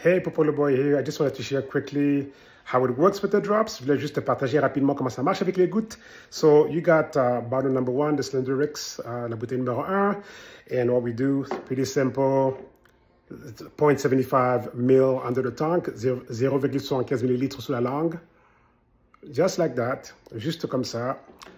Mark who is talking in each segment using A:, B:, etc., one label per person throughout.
A: Hey, Popolo Boy here. I just wanted to share quickly how it works with the drops. Je voulais juste te partager rapidement comment ça marche avec les gouttes. So you got bottle number one, the Slendrix, la bouteille numéro un. And what we do, pretty simple. 0.75 ml under the tongue, 0,75 millilitres sous la langue. Just like that, juste comme ça.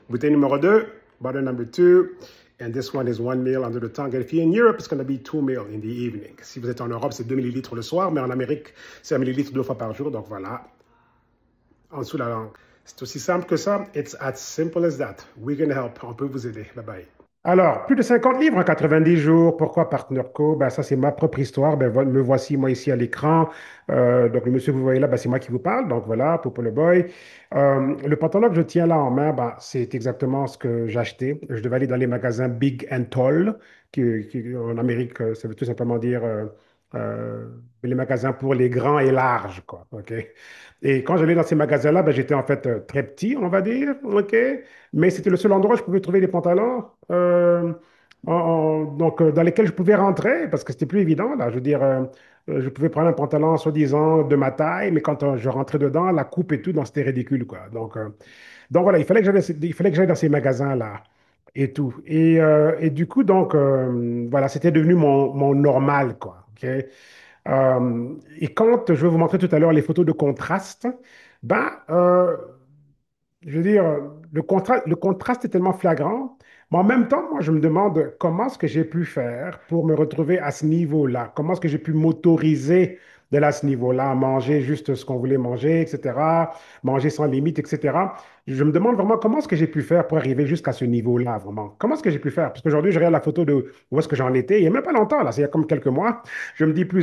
A: Bouteille numéro 2, bottle number 2, and this one is 1 ml under the tongue. And if you're in Europe, it's going to be 2 ml in the evening. Si vous êtes en Europe, c'est 2 millilitres le soir, mais en Amérique, c'est 1 millilitre 2 fois par jour, donc voilà, en dessous la langue. C'est aussi simple que ça. It's as simple as that. We can help. On peut vous aider. Bye bye. Alors, plus de 50 livres en 90 jours. Pourquoi Partner Co? Ben, ça, c'est ma propre histoire. Ben, me voici, moi, ici à l'écran. Donc, le monsieur que vous voyez là, ben, c'est moi qui vous parle. Donc, voilà, Popo le Boy. Le pantalon que je tiens là en main, ben, c'est exactement ce que j'ai acheté. Je devais aller dans les magasins Big and Tall, en Amérique, ça veut tout simplement dire euh, les magasins pour les grands et larges, quoi. OK? Et quand j'allais dans ces magasins-là, ben, j'étais en fait très petit, on va dire. OK? Mais c'était le seul endroit où je pouvais trouver des pantalons dans lesquels je pouvais rentrer parce que c'était plus évident. Là. Je veux dire, je pouvais prendre un pantalon soi-disant de ma taille, mais quand je rentrais dedans, la coupe et tout, donc c'était ridicule, quoi. Donc voilà, il fallait que j'aille dans ces magasins-là et tout. Et du coup, donc, voilà, c'était devenu mon normal, quoi. OK? Et quand je vais vous montrer tout à l'heure les photos de contraste, ben, je veux dire, le contraste est tellement flagrant, mais en même temps, moi, je me demande comment est-ce que j'ai pu faire pour me retrouver à ce niveau-là? Comment est-ce que j'ai pu m'autoriser de là, à ce niveau-là, à manger juste ce qu'on voulait manger, etc., manger sans limite, etc. Je me demande vraiment comment est-ce que j'ai pu faire pour arriver jusqu'à ce niveau-là, vraiment. Comment est-ce que j'ai pu faire? Parce qu'aujourd'hui, je regarde la photo de où est-ce que j'en étais, il n'y a même pas longtemps, là, c'est il y a comme quelques mois. Je me dis plus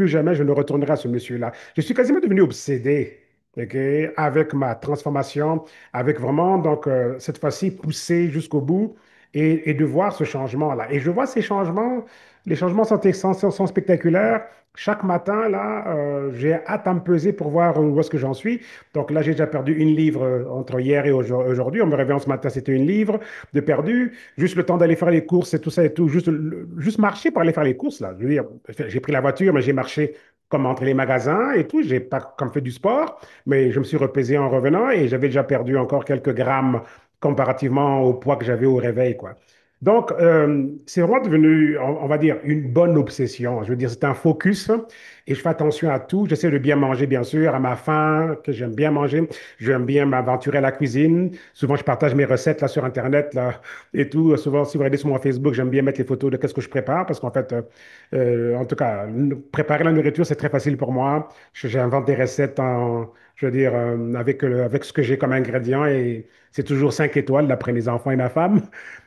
A: jamais je ne retournerai à ce monsieur-là. Je suis quasiment devenu obsédé. OK, avec ma transformation, avec vraiment, donc, cette fois-ci, pousser jusqu'au bout et de voir ce changement-là. Et je vois ces changements, les changements sont spectaculaires. Chaque matin, là, j'ai hâte à me peser pour voir où est-ce que j'en suis. Donc là, j'ai déjà perdu 1 livre entre hier et aujourd'hui. On me réveille ce matin, c'était 1 livre de perdu. Juste le temps d'aller faire les courses et tout ça et tout. Juste marcher pour aller faire les courses, là. Je veux dire, j'ai pris la voiture, mais j'ai marché comme entre les magasins et tout. J'ai pas comme fait du sport, mais je me suis repaisé en revenant et j'avais déjà perdu encore quelques grammes comparativement au poids que j'avais au réveil, quoi. Donc, c'est vraiment devenu, on va dire, une bonne obsession. Je veux dire, c'est un focus et je fais attention à tout. J'essaie de bien manger, bien sûr, à ma faim, que j'aime bien manger. J'aime bien m'aventurer à la cuisine. Souvent, je partage mes recettes là sur Internet là, et tout. Souvent, si vous regardez sur mon Facebook, j'aime bien mettre les photos de qu'est-ce que je prépare parce qu'en fait, en tout cas, préparer la nourriture, c'est très facile pour moi. J'invente des recettes je veux dire, avec ce que j'ai comme ingrédient et c'est toujours 5 étoiles d'après mes enfants et ma femme.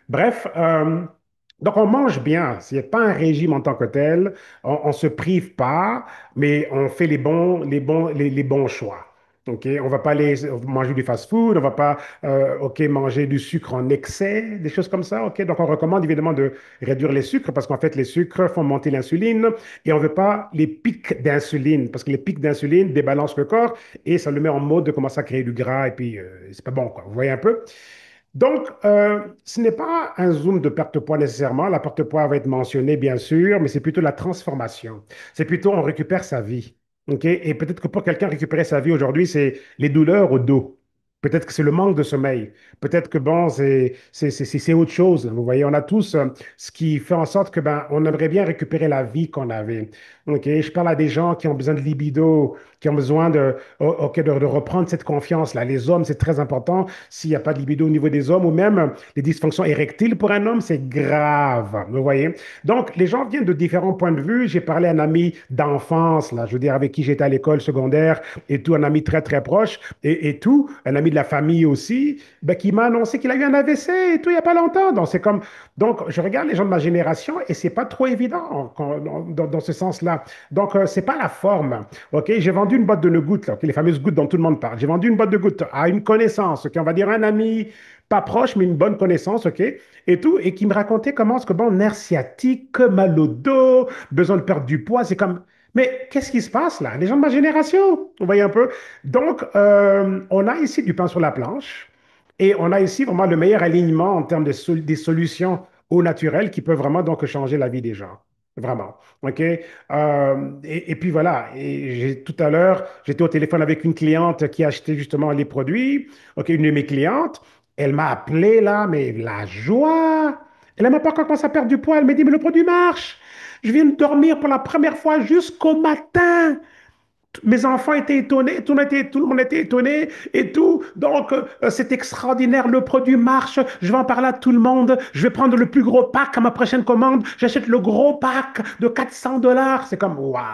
A: Bref, donc on mange bien. Ce n'est pas un régime en tant que tel. On ne se prive pas, mais on fait les bons choix. OK? On ne va pas aller manger du fast-food, on ne va pas OK, manger du sucre en excès, des choses comme ça. OK? Donc on recommande évidemment de réduire les sucres parce qu'en fait, les sucres font monter l'insuline et on ne veut pas les pics d'insuline parce que les pics d'insuline débalancent le corps et ça le met en mode de commencer à créer du gras et puis c'est pas bon, quoi. Vous voyez un peu? Donc, ce n'est pas un zoom de perte de poids nécessairement. La perte de poids va être mentionnée, bien sûr, mais c'est plutôt la transformation. C'est plutôt on récupère sa vie. OK? Et peut-être que pour quelqu'un, récupérer sa vie aujourd'hui, c'est les douleurs au dos. Peut-être que c'est le manque de sommeil. Peut-être que bon, c'est autre chose. Vous voyez, on a tous ce qui fait en sorte que ben, on aimerait bien récupérer la vie qu'on avait. OK? Je parle à des gens qui ont besoin de libido, qui ont besoin OK, de reprendre cette confiance-là. Les hommes, c'est très important. S'il n'y a pas de libido au niveau des hommes ou même les dysfonctions érectiles pour un homme, c'est grave. Vous voyez? Donc, les gens viennent de différents points de vue. J'ai parlé à un ami d'enfance, là, je veux dire, avec qui j'étais à l'école secondaire et tout, un ami très, très proche et tout, un ami de la famille aussi, ben, qui m'a annoncé qu'il a eu un AVC et tout, il n'y a pas longtemps. Donc, je regarde les gens de ma génération et c'est pas trop évident dans ce sens-là. Donc, c'est pas la forme. OK, j'ai vendu une boîte de gouttes, là, OK, les fameuses gouttes dont tout le monde parle. J'ai vendu une boîte de gouttes à une connaissance, OK, on va dire un ami, pas proche, mais une bonne connaissance, OK, et tout, et qui me racontait comment est-ce que, bon, nerf sciatique, mal au dos, besoin de perdre du poids, c'est comme, mais qu'est-ce qui se passe là? Les gens de ma génération, vous voyez un peu? Donc, on a ici du pain sur la planche, et on a ici vraiment le meilleur alignement en termes des solutions au naturel qui peuvent vraiment donc changer la vie des gens. Vraiment. OK? Et puis voilà. Et tout à l'heure, j'étais au téléphone avec une cliente qui a acheté justement les produits. OK, une de mes clientes. Elle m'a appelé là, mais la joie. Elle n'a même pas encore commencé à perdre du poids. Elle m'a dit, mais le produit marche. Je viens de dormir pour la première fois jusqu'au matin. Mes enfants étaient étonnés, tout le monde était étonné et tout. Donc, c'est extraordinaire, le produit marche. Je vais en parler à tout le monde. Je vais prendre le plus gros pack à ma prochaine commande. J'achète le gros pack de $400. C'est comme, waouh!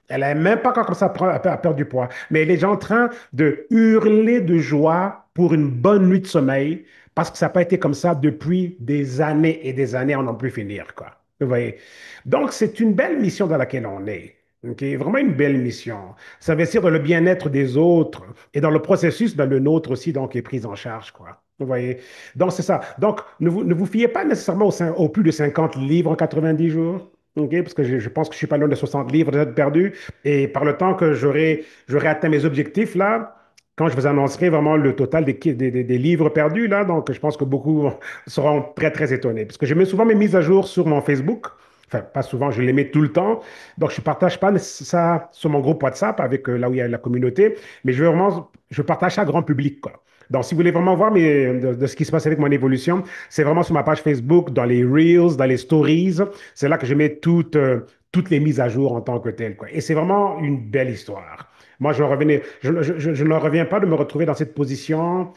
A: Elle n'a même pas encore commencé à perdre du poids. Mais elle est déjà en train de hurler de joie pour une bonne nuit de sommeil parce que ça n'a pas été comme ça depuis des années et des années, on n'en peut plus finir, quoi. Vous voyez? Donc, c'est une belle mission dans laquelle on est. OK? Vraiment une belle mission. S'investir dans le bien-être des autres et dans le processus, ben, le nôtre aussi, donc, est pris en charge, quoi. Vous voyez? Donc, c'est ça. Donc, ne vous fiez pas nécessairement au plus de 50 livres en 90 jours. OK? Parce que je pense que je suis pas loin de 60 livres déjà de perdus. Et par le temps que j'aurai atteint mes objectifs, là, quand je vous annoncerai vraiment le total des livres perdus, là, donc je pense que beaucoup seront très, très étonnés. Parce que je mets souvent mes mises à jour sur mon Facebook. Enfin, pas souvent, je les mets tout le temps. Donc, je ne partage pas ça sur mon groupe WhatsApp avec là où il y a la communauté, mais je partage ça grand public, quoi. Donc, si vous voulez vraiment voir de ce qui se passe avec mon évolution, c'est vraiment sur ma page Facebook, dans les Reels, dans les Stories. C'est là que je mets toutes les mises à jour en tant que telles, quoi. Et c'est vraiment une belle histoire. Moi, je ne reviens pas de me retrouver dans cette position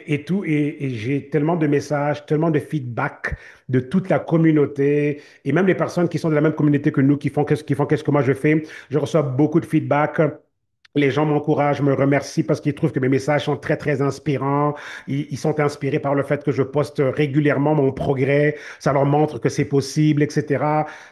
A: et tout. Et j'ai tellement de messages, tellement de feedback de toute la communauté et même les personnes qui sont de la même communauté que nous, qui font qu'est-ce que moi je fais. Je reçois beaucoup de feedback. Les gens m'encouragent, me remercient parce qu'ils trouvent que mes messages sont très, très inspirants. Ils sont inspirés par le fait que je poste régulièrement mon progrès. Ça leur montre que c'est possible, etc.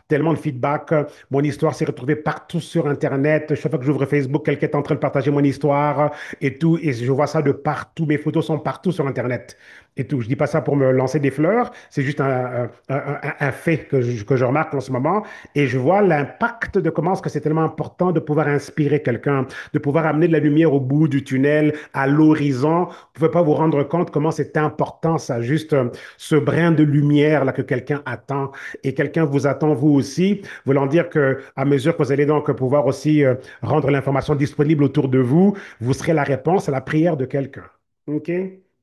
A: Tellement de feedback. Mon histoire s'est retrouvée partout sur Internet. Chaque fois que j'ouvre Facebook, quelqu'un est en train de partager mon histoire et tout. Et je vois ça de partout. Mes photos sont partout sur Internet et tout. Je dis pas ça pour me lancer des fleurs. C'est juste un fait que je remarque en ce moment. Et je vois l'impact de comment est-ce que c'est tellement important de pouvoir inspirer quelqu'un, de pouvoir amener de la lumière au bout du tunnel, à l'horizon. Vous ne pouvez pas vous rendre compte comment c'est important, ça, juste ce brin de lumière là que quelqu'un attend. Et quelqu'un vous attend, vous aussi, voulant dire que à mesure que vous allez donc pouvoir aussi rendre l'information disponible autour de vous, vous serez la réponse à la prière de quelqu'un. OK?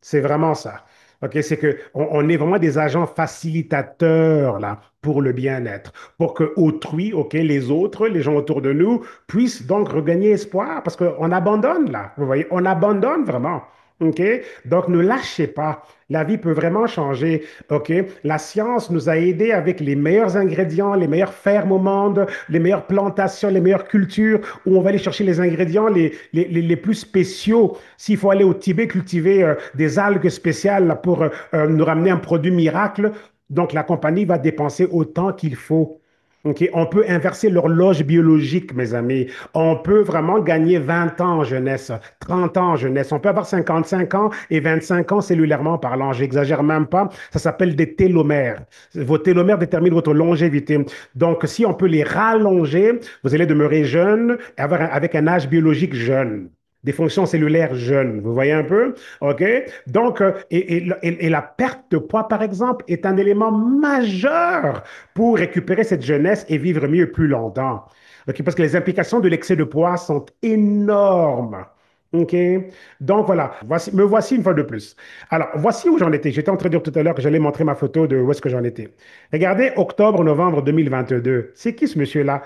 A: C'est vraiment ça. OK? C'est que on est vraiment des agents facilitateurs là pour le bien-être, pour que autrui, OK, les autres, les gens autour de nous, puissent donc regagner espoir parce qu'on abandonne là. Vous voyez, on abandonne vraiment. OK? Donc, ne lâchez pas. La vie peut vraiment changer. OK? La science nous a aidés avec les meilleurs ingrédients, les meilleures fermes au monde, les meilleures plantations, les meilleures cultures, où on va aller chercher les ingrédients les plus spéciaux. S'il faut aller au Tibet cultiver des algues spéciales là, pour nous ramener un produit miracle, donc la compagnie va dépenser autant qu'il faut. OK? On peut inverser l'horloge biologique, mes amis. On peut vraiment gagner 20 ans en jeunesse, 30 ans en jeunesse. On peut avoir 55 ans et 25 ans cellulairement parlant. J'exagère même pas. Ça s'appelle des télomères. Vos télomères déterminent votre longévité. Donc, si on peut les rallonger, vous allez demeurer jeune avec un âge biologique jeune. Des fonctions cellulaires jeunes, vous voyez un peu? OK? Donc, et la perte de poids, par exemple, est un élément majeur pour récupérer cette jeunesse et vivre mieux plus longtemps. OK? Parce que les implications de l'excès de poids sont énormes. OK? Donc voilà, me voici une fois de plus. Alors, voici où j'en étais. J'étais en train de dire tout à l'heure que j'allais montrer ma photo de où est-ce que j'en étais. Regardez, octobre-novembre 2022. C'est qui ce monsieur-là?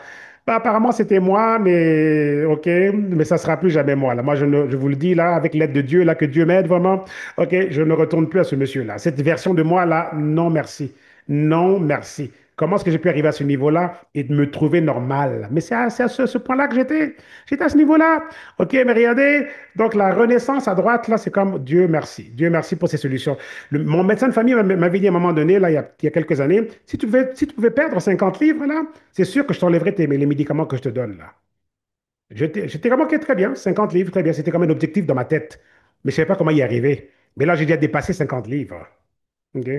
A: Ben, apparemment, c'était moi, mais OK, mais ça sera plus jamais moi. Là. Moi, je vous le dis, là, avec l'aide de Dieu, là, que Dieu m'aide vraiment. OK, je ne retourne plus à ce monsieur-là. Cette version de moi, là, non merci. Non merci. Comment est-ce que j'ai pu arriver à ce niveau-là et de me trouver normal? Mais c'est à ce point-là que j'étais. J'étais à ce niveau-là. OK, mais regardez, donc la renaissance à droite, là, c'est comme Dieu merci. Dieu merci pour ces solutions. Mon médecin de famille m'avait dit à un moment donné, là, il y a quelques années, si tu pouvais perdre 50 livres, là, c'est sûr que je t'enlèverais les médicaments que je te donne, là. J'étais comme, OK, très bien, 50 livres, très bien. C'était comme un objectif dans ma tête. Mais je ne savais pas comment y arriver. Mais là, j'ai déjà dépassé 50 livres. OK?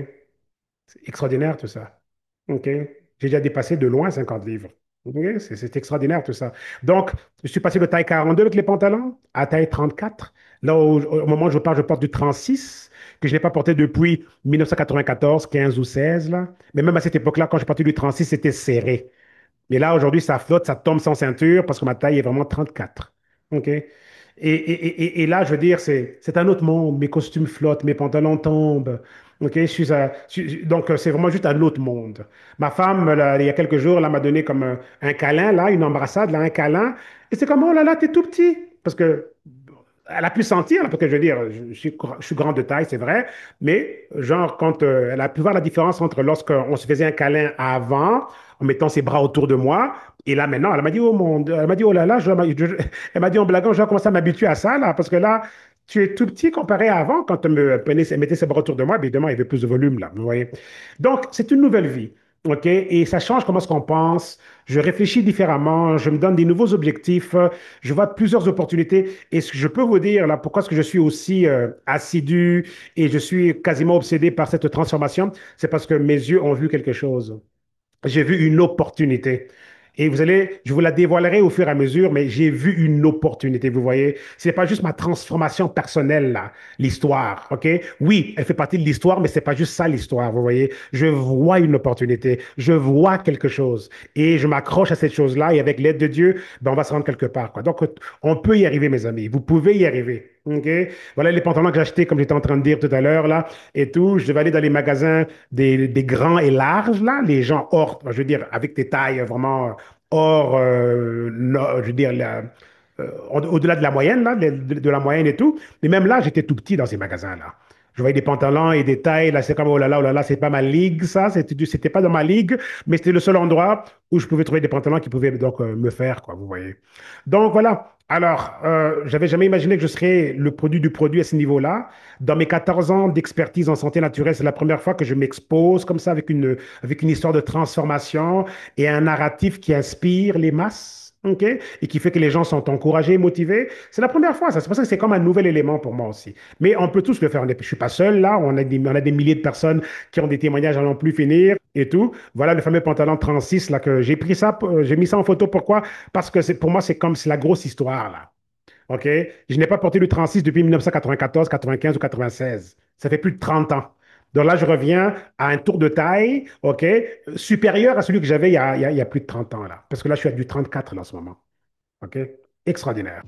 A: C'est extraordinaire, tout ça. OK? J'ai déjà dépassé de loin 50 livres. Oui, c'est extraordinaire tout ça. Donc, je suis passé de taille 42 avec les pantalons à taille 34. Là, au moment où je parle, je porte du 36, que je n'ai pas porté depuis 1994, 15 ou 16, là. Mais même à cette époque-là, quand je partais du 36, c'était serré. Mais là, aujourd'hui, ça flotte, ça tombe sans ceinture parce que ma taille est vraiment 34. OK? Et là, je veux dire, c'est un autre monde. Mes costumes flottent, mes pantalons tombent. OK? Donc, c'est vraiment juste un autre monde. Ma femme, là, il y a quelques jours, elle m'a donné comme un câlin, là, une embrassade, là, un câlin. Et c'est comme, oh là là, t'es tout petit. Parce que elle a pu sentir, là, parce que je veux dire, je suis grand de taille, c'est vrai, mais genre, quand elle a pu voir la différence entre lorsqu'on se faisait un câlin avant, en mettant ses bras autour de moi, et là maintenant, elle m'a dit, oh mon Dieu, elle m'a dit, oh là là, elle m'a dit en blaguant, je dois commencer à m'habituer à ça, là, parce que là, tu es tout petit comparé à avant, quand elle mettait ses bras autour de moi, évidemment, il y avait plus de volume, là, vous voyez. Donc, c'est une nouvelle vie. OK? Et ça change comment est-ce qu'on pense. Je réfléchis différemment, je me donne des nouveaux objectifs, je vois plusieurs opportunités. Et ce que je peux vous dire, là, pourquoi est-ce que je suis aussi assidu et je suis quasiment obsédé par cette transformation, c'est parce que mes yeux ont vu quelque chose. J'ai vu une opportunité. Et vous allez, je vous la dévoilerai au fur et à mesure, mais j'ai vu une opportunité, vous voyez. C'est pas juste ma transformation personnelle, là, l'histoire, OK? Oui, elle fait partie de l'histoire, mais c'est pas juste ça, l'histoire, vous voyez. Je vois une opportunité, je vois quelque chose, et je m'accroche à cette chose-là, et avec l'aide de Dieu, ben, on va se rendre quelque part, quoi. Donc, on peut y arriver, mes amis. Vous pouvez y arriver, OK? Voilà les pantalons que j'ai achetés, comme j'étais en train de dire tout à l'heure, là, et tout. Je devais aller dans les magasins des grands et larges, là, les gens hors, je veux dire, avec des tailles vraiment hors, je veux dire, au-delà de la moyenne, là, de la moyenne et tout. Mais même là, j'étais tout petit dans ces magasins-là. Je voyais des pantalons et des tailles, là, c'est comme, oh là là, c'est pas ma ligue, ça, c'était pas dans ma ligue, mais c'était le seul endroit où je pouvais trouver des pantalons qui pouvaient donc me faire, quoi, vous voyez. Donc voilà. Alors, j'avais jamais imaginé que je serais le produit du produit à ce niveau-là. Dans mes 14 ans d'expertise en santé naturelle, c'est la première fois que je m'expose comme ça avec une histoire de transformation et un narratif qui inspire les masses, ok, et qui fait que les gens sont encouragés, motivés. C'est la première fois, ça. C'est pour ça que c'est comme un nouvel élément pour moi aussi. Mais on peut tous le faire. Je ne suis pas seul là. On a des milliers de personnes qui ont des témoignages à n'en plus finir et tout. Voilà le fameux pantalon 36 là que j'ai pris ça, j'ai mis ça en photo. Pourquoi? Parce que pour moi, c'est la grosse histoire là. OK? Je n'ai pas porté le 36 depuis 1994, 95 ou 96. Ça fait plus de 30 ans. Donc là, je reviens à un tour de taille, OK, supérieur à celui que j'avais il y a plus de 30 ans, là. Parce que là, je suis à du 34 là, en ce moment. OK? Extraordinaire.